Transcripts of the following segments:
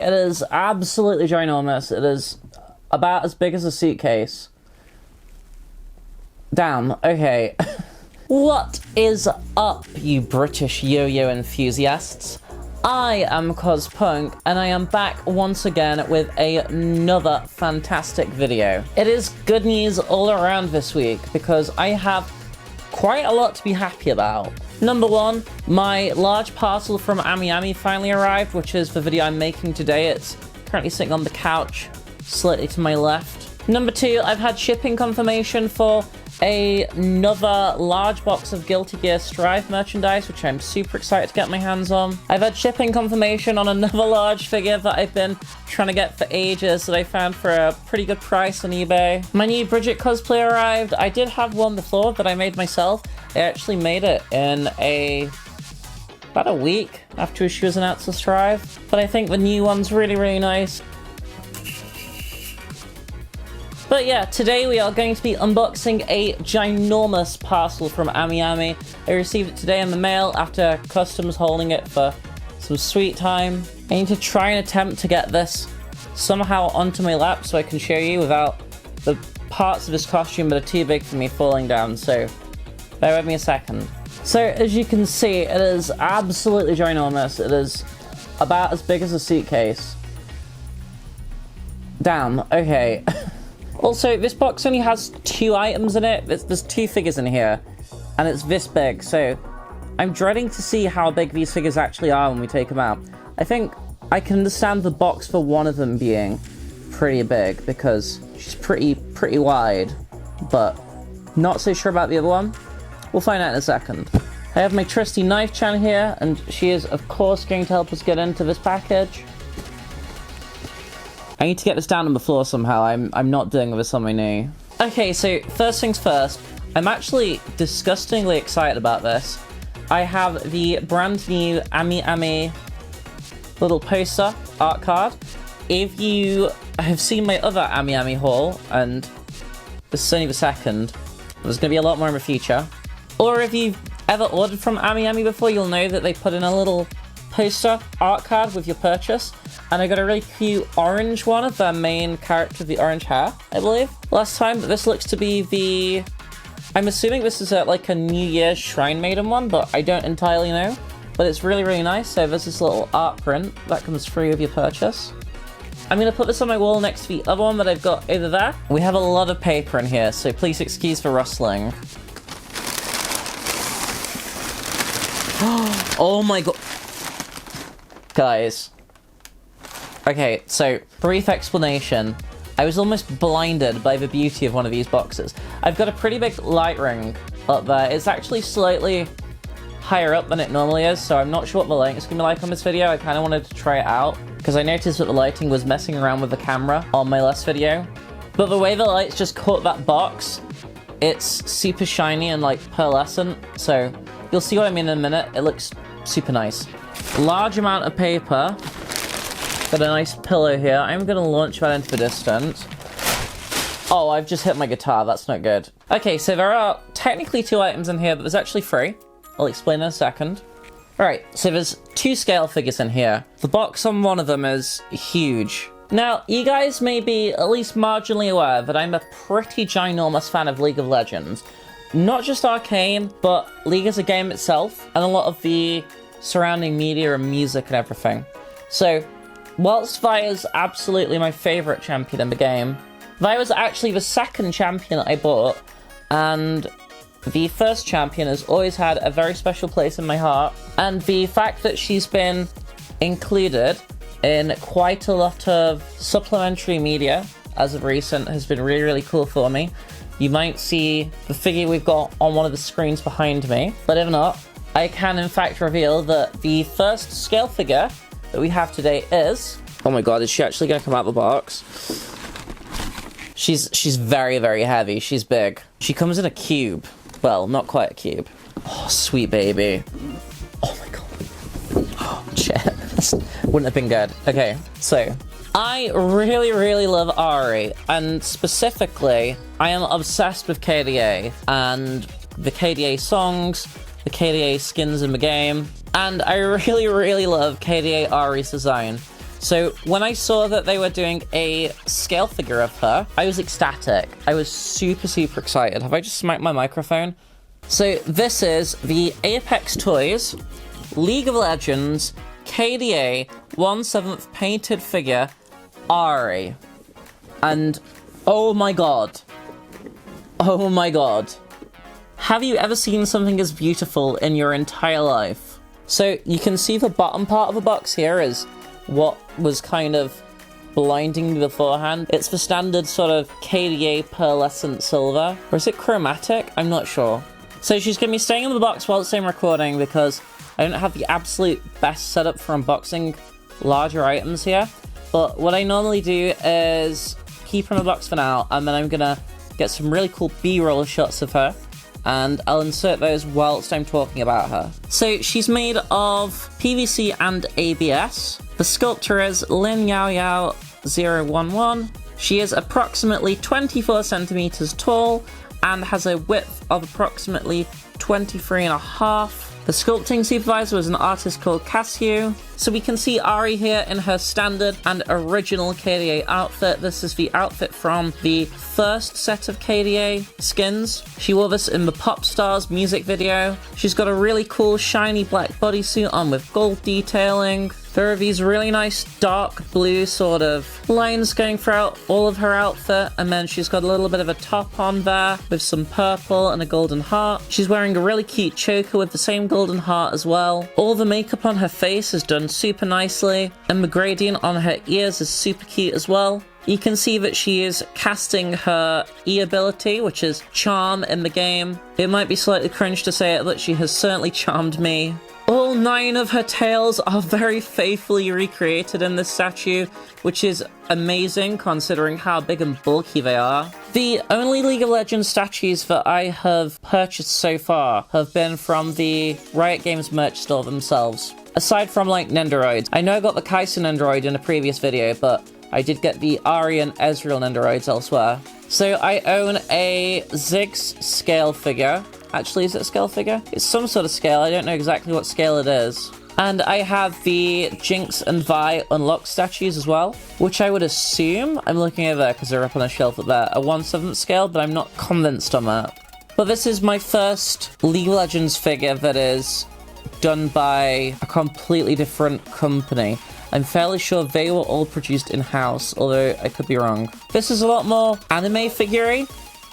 It is absolutely ginormous. It is about as big as a suitcase. Damn, okay. What is up, you British yo-yo enthusiasts? I am CosPunk, and I am back once again with another fantastic video. It is good news all around this week, because I have quite a lot to be happy about. Number one, my large parcel from AmiAmi finally arrived, which is the video I'm making today. It's currently sitting on the couch, slightly to my left. Number two, I've had shipping confirmation for another large box of Guilty Gear Strive merchandise, which I'm super excited to get my hands on. I've had shipping confirmation on another large figure that I've been trying to get for ages that I found for a pretty good price on eBay. My new Bridget cosplay arrived. I did have one before that I made myself. I actually made it in about a week after she was announced to Strive. But I think the new one's really, really nice. But yeah, today we are going to be unboxing a ginormous parcel from AmiAmi. I received it today in the mail after customs holding it for some sweet time. I need to try and attempt to get this somehow onto my lap so I can show you without the parts of this costume that are too big for me falling down, so bear with me a second. So as you can see, it is absolutely ginormous. It is about as big as a suitcase. Damn, okay. Also, this box only has 2 items in it. There's 2 figures in here, and it's this big, so I'm dreading to see how big these figures actually are when we take them out. I think I can understand the box for one of them being pretty big, because she's pretty wide, but not so sure about the other one. We'll find out in a second. I have my trusty knife Chang here, and she is, of course, going to help us get into this package. I need to get this down on the floor somehow. I'm not doing this on my knee. Okay, so first things first. I'm actually disgustingly excited about this. I have the brand new AmiAmi little poster art card. If you have seen my other AmiAmi haul, and this is only the second, there's going to be a lot more in the future. Or if you've ever ordered from AmiAmi before, you'll know that they put in a little poster art card with your purchase. And I got a really cute orange one of the main character with the orange hair, I believe, last time. But this looks to be the... I'm assuming this is like a New Year's Shrine Maiden one, but I don't entirely know. But it's really, really nice. So there's this little art print that comes free with your purchase. I'm going to put this on my wall next to the other one that I've got over there. We have a lot of paper in here, so please excuse the rustling. Oh my god. Guys. Okay, so, brief explanation. I was almost blinded by the beauty of one of these boxes. I've got a pretty big light ring up there. It's actually slightly higher up than it normally is, so I'm not sure what the lighting's gonna be like on this video. I kind of wanted to try it out, because I noticed that the lighting was messing around with the camera on my last video. But the way the lights just caught that box, it's super shiny and, like, pearlescent, so you'll see what I mean in a minute. It looks super nice. Large amount of paper. Got a nice pillow here. I'm gonna launch that into the distance. Oh, I've just hit my guitar. That's not good. Okay, so there are technically 2 items in here, but there's actually 3. I'll explain in a second. Alright, so there's 2 scale figures in here. The box on one of them is huge. Now, you guys may be at least marginally aware that I'm a pretty ginormous fan of League of Legends. Not just Arcane, but League as a game itself, and a lot of the surrounding media and music and everything. So, whilst Vi is absolutely my favourite champion in the game, Vi was actually the second champion I bought, and the first champion has always had a very special place in my heart, and the fact that she's been included in quite a lot of supplementary media as of recent has been really, really cool for me. You might see the figure we've got on one of the screens behind me, but if not, I can in fact reveal that the first scale figure that we have today is... Oh my god, is she actually gonna come out of the box? She's very, very heavy. She's big. She comes in a cube. Well, not quite a cube. Oh, sweet baby. Oh my god. Oh, shit. Wouldn't have been good. Okay, so... I really, really love Ahri, and specifically, I am obsessed with KDA, and the KDA songs, the KDA skins in the game, and I really, really love KDA Ahri's design. So when I saw that they were doing a scale figure of her, I was ecstatic. I was super, super excited. Have I just smacked my microphone? So this is the Apex Toys League of Legends KDA 1/7 painted figure Ahri. And oh my god. Oh my god. Have you ever seen something as beautiful in your entire life? So you can see the bottom part of the box here is what was kind of blinding me beforehand. It's the standard sort of KDA pearlescent silver. Or is it chromatic? I'm not sure. So she's going to be staying in the box while I'm recording because I don't have the absolute best setup for unboxing larger items here. But what I normally do is keep her in the box for now, and then I'm going to get some really cool B-roll shots of her, and I'll insert those whilst I'm talking about her. So she's made of PVC and ABS. The sculptor is Lin Yao Yao 011. She is approximately 24 centimeters tall and has a width of approximately 23.5. The sculpting supervisor was an artist called Casio. So we can see Ahri here in her standard and original KDA outfit. This is the outfit from the first set of KDA skins. She wore this in the Pop Stars music video. She's got a really cool shiny black bodysuit on with gold detailing. There are these really nice dark blue sort of lines going throughout all of her outfit, and then she's got a little bit of a top on there with some purple and a golden heart. She's wearing a really cute choker with the same golden heart as well. All the makeup on her face is done super nicely, and the gradient on her ears is super cute as well. You can see that she is casting her E ability, which is Charm in the game. It might be slightly cringe to say it, but she has certainly charmed me. All 9 of her tails are very faithfully recreated in this statue, which is amazing considering how big and bulky they are. The only League of Legends statues that I have purchased so far have been from the Riot Games merch store themselves. Aside from like Nendoroids. I know I got the Kaisen Nendoroid in a previous video, but I did get the Ahri and Ezreal Nendoroids elsewhere. So I own a Ziggs scale figure. Actually, is it a scale figure? It's some sort of scale. I don't know exactly what scale it is. And I have the Jinx and Vi unlocked statues as well, which I would assume, I'm looking over there because they're up on a shelf up there, a 1/7 scale, but I'm not convinced on that. But this is my first League of Legends figure that is done by a completely different company. I'm fairly sure they were all produced in-house, although I could be wrong. This is a lot more anime figure-y,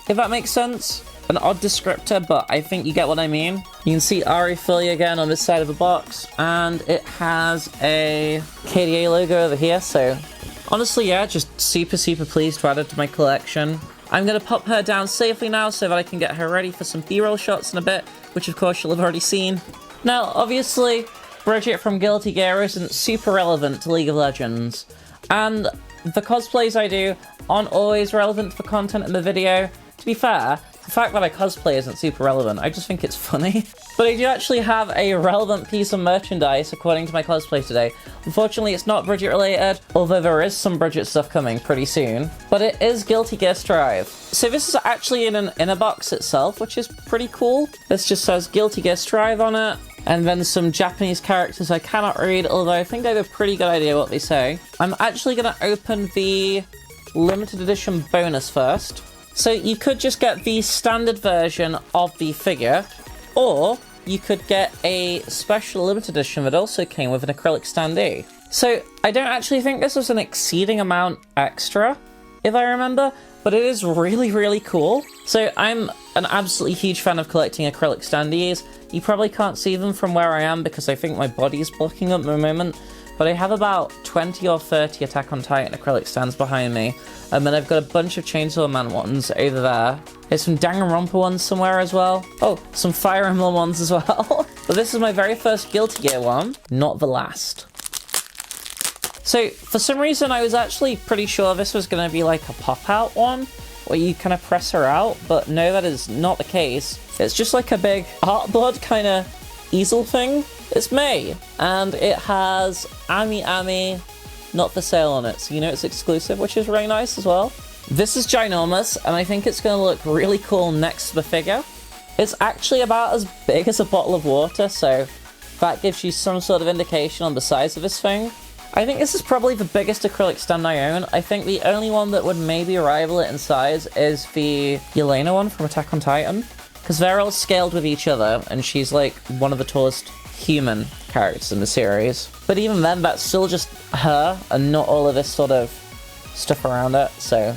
if that makes sense. An odd descriptor, but I think you get what I mean. You can see Ahri fully again on this side of the box, and it has a KDA logo over here, so honestly, yeah, just super, super pleased to add it to my collection. I'm going to pop her down safely now so that I can get her ready for some B-roll shots in a bit, which of course you'll have already seen. Now, obviously, Bridget from Guilty Gear isn't super relevant to League of Legends, and the cosplays I do aren't always relevant to the content in the video. To be fair, the fact that I cosplay isn't super relevant, I just think it's funny. But I do actually have a relevant piece of merchandise according to my cosplay today. Unfortunately, it's not Bridget related, although there is some Bridget stuff coming pretty soon. But it is Guilty Gear Strive. So this is actually in an inner box itself, which is pretty cool. This just says Guilty Gear Strive on it. And then some Japanese characters I cannot read, although I think I have a pretty good idea what they say. I'm actually going to open the limited edition bonus first. So you could just get the standard version of the figure, or you could get a special limited edition that also came with an acrylic standee. So I don't actually think this was an exceeding amount extra, if I remember, but it is really, really cool. So I'm an absolutely huge fan of collecting acrylic standees. You probably can't see them from where I am because I think my body is blocking up at the moment, but I have about 20 or 30 Attack on Titan acrylic stands behind me. And then I've got a bunch of Chainsaw Man ones over there. There's some Danganronpa ones somewhere as well. Oh, some Fire Emblem ones as well. But this is my very first Guilty Gear one, not the last. So, for some reason, I was actually pretty sure this was going to be like a pop-out one, where you kind of press her out, but no, that is not the case. It's just like a big artboard kind of easel thing. It's May, and it has AmiAmi not for sale on it, so you know it's exclusive, which is really nice as well. This is ginormous, and I think it's going to look really cool next to the figure. It's actually about as big as a bottle of water, so that gives you some sort of indication on the size of this thing. I think this is probably the biggest acrylic stand I own. I think the only one that would maybe rival it in size is the Yelena one from Attack on Titan. Because they're all scaled with each other, and she's like one of the tallest human characters in the series. But even then, that's still just her, and not all of this sort of stuff around it, so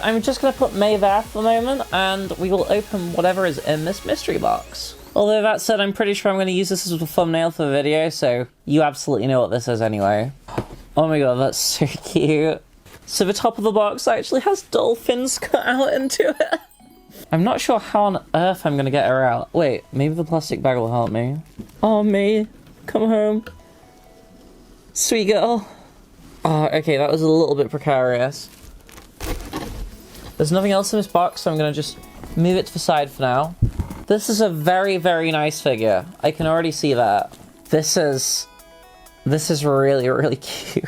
I'm just gonna put May there for the moment, and we will open whatever is in this mystery box. Although that said, I'm pretty sure I'm gonna use this as a thumbnail for the video, so you absolutely know what this is anyway. Oh my god, that's so cute. So the top of the box actually has dolphins cut out into it. I'm not sure how on earth I'm gonna get her out. Wait, maybe the plastic bag will help me. Oh, May, come home. Sweet girl. Oh, okay, that was a little bit precarious. There's nothing else in this box, so I'm gonna just move it to the side for now. This is a very, very nice figure. I can already see that. This is really, really cute.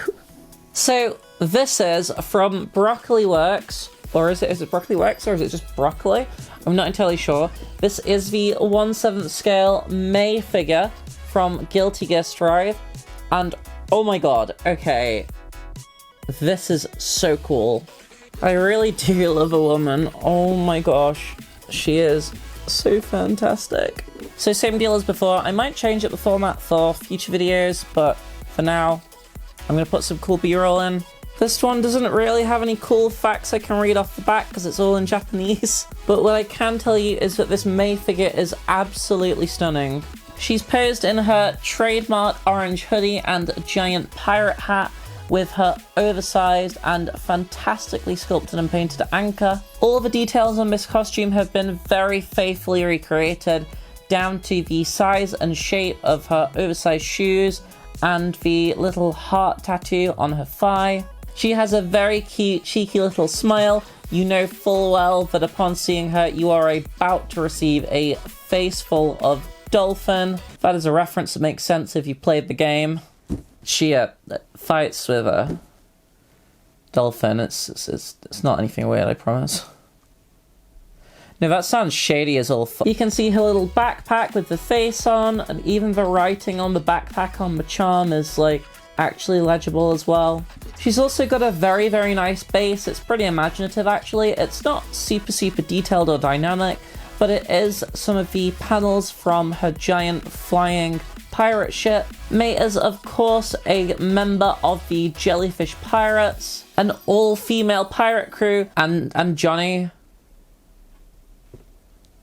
So, this is from Broccoli Works. Or is it Broccoli Works, or is it just Broccoli? I'm not entirely sure. This is the 1/7 scale May figure from Guilty Gear Strive. And, oh my god, okay. This is so cool. I really do love a woman. Oh my gosh. She is so fantastic. So same deal as before. I might change up the format for future videos, but for now, I'm gonna put some cool B-roll in. This one doesn't really have any cool facts I can read off the back because it's all in Japanese. But what I can tell you is that this May figure is absolutely stunning. She's posed in her trademark orange hoodie and giant pirate hat with her oversized and fantastically sculpted and painted anchor. All the details on this costume have been very faithfully recreated, down to the size and shape of her oversized shoes and the little heart tattoo on her thigh. She has a very cute, cheeky little smile. You know full well that upon seeing her, you are about to receive a face full of dolphin. That is a reference that makes sense if you played the game. She fights with a dolphin. It's not anything weird, I promise. No, that sounds shady as all fuck. You can see her little backpack with the face on, and even the writing on the backpack on the charm is like actually legible as well. She's also got a very, very nice base. It's pretty imaginative actually. It's not super, super detailed or dynamic, but it is some of the panels from her giant flying pirate ship. May is of course a member of the Jellyfish Pirates, an all-female pirate crew, and Johnny.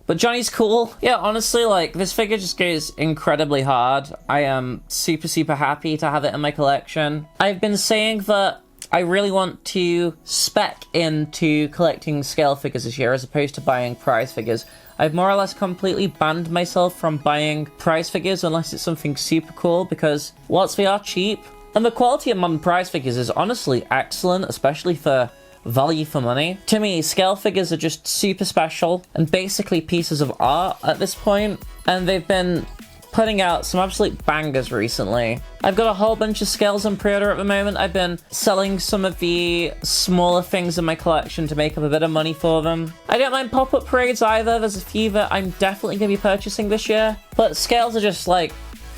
But Johnny's cool. Yeah, honestly, like, this figure just goes incredibly hard. I am super, super happy to have it in my collection. I've been saying that I really want to spec into collecting scale figures this year as opposed to buying prize figures. I've more or less completely banned myself from buying prize figures unless it's something super cool, because whilst they are cheap, and the quality of modern prize figures is honestly excellent, especially for value for money. To me, scale figures are just super special and basically pieces of art at this point, and they've been putting out some absolute bangers recently. I've got a whole bunch of scales on pre-order at the moment. I've been selling some of the smaller things in my collection to make up a bit of money for them. I don't mind pop-up parades either. There's a few that I'm definitely going to be purchasing this year, but scales are just like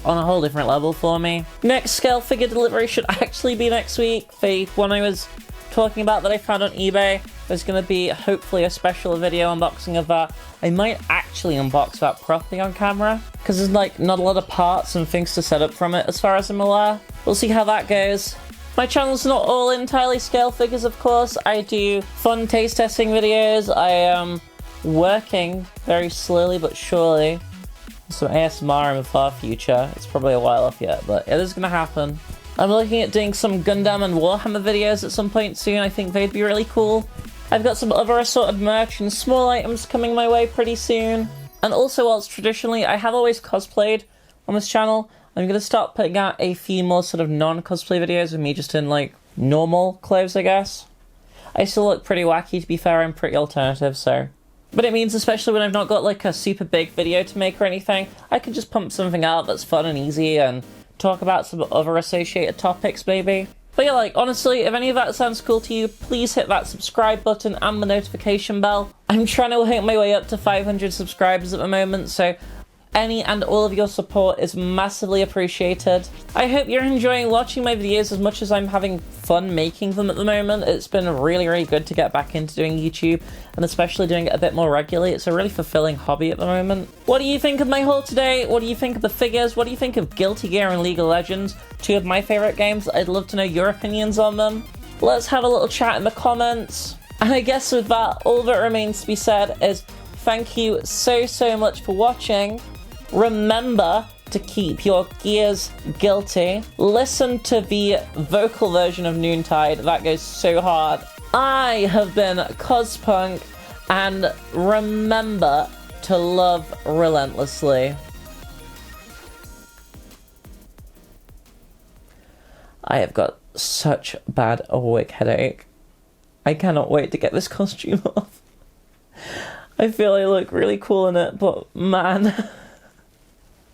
on a whole different level for me. Next scale figure delivery should actually be next week. The one I was talking about that I found on eBay. There's going to be hopefully a special video unboxing of that. I might actually unbox that properly on camera, because there's like not a lot of parts and things to set up from it as far as I'm aware. We'll see how that goes. My channel's not all entirely scale figures, of course. I do fun taste testing videos. I am working very slowly but surely on some ASMR in the far future. It's probably a while off yet, but it is going to happen. I'm looking at doing some Gundam and Warhammer videos at some point soon. I think they'd be really cool. I've got some other assorted merch and small items coming my way pretty soon. And also, whilst traditionally I have always cosplayed on this channel, I'm going to start putting out a few more sort of non-cosplay videos with me just in like normal clothes, I guess. I still look pretty wacky, to be fair. I'm pretty alternative, so. But it means, especially when I've not got like a super big video to make or anything, I can just pump something out that's fun and easy and talk about some other associated topics, maybe. But yeah, like, honestly, if any of that sounds cool to you, please hit that subscribe button and the notification bell. I'm trying to hit my way up to 500 subscribers at the moment, so Any and all of your support is massively appreciated. I hope you're enjoying watching my videos as much as I'm having fun making them at the moment. It's been really, really good to get back into doing YouTube, and especially doing it a bit more regularly. It's a really fulfilling hobby at the moment. What do you think of my haul today? What do you think of the figures? What do you think of Guilty Gear and League of Legends? Two of my favorite games. I'd love to know your opinions on them. Let's have a little chat in the comments. And I guess with that, all that remains to be said is thank you so, so much for watching. Remember to keep your gears guilty. Listen to the vocal version of Noontide. That goes so hard. I have been Cospunk, and remember to love relentlessly. I have got such bad awake headache. I cannot wait to get this costume off. I feel I look really cool in it, but man...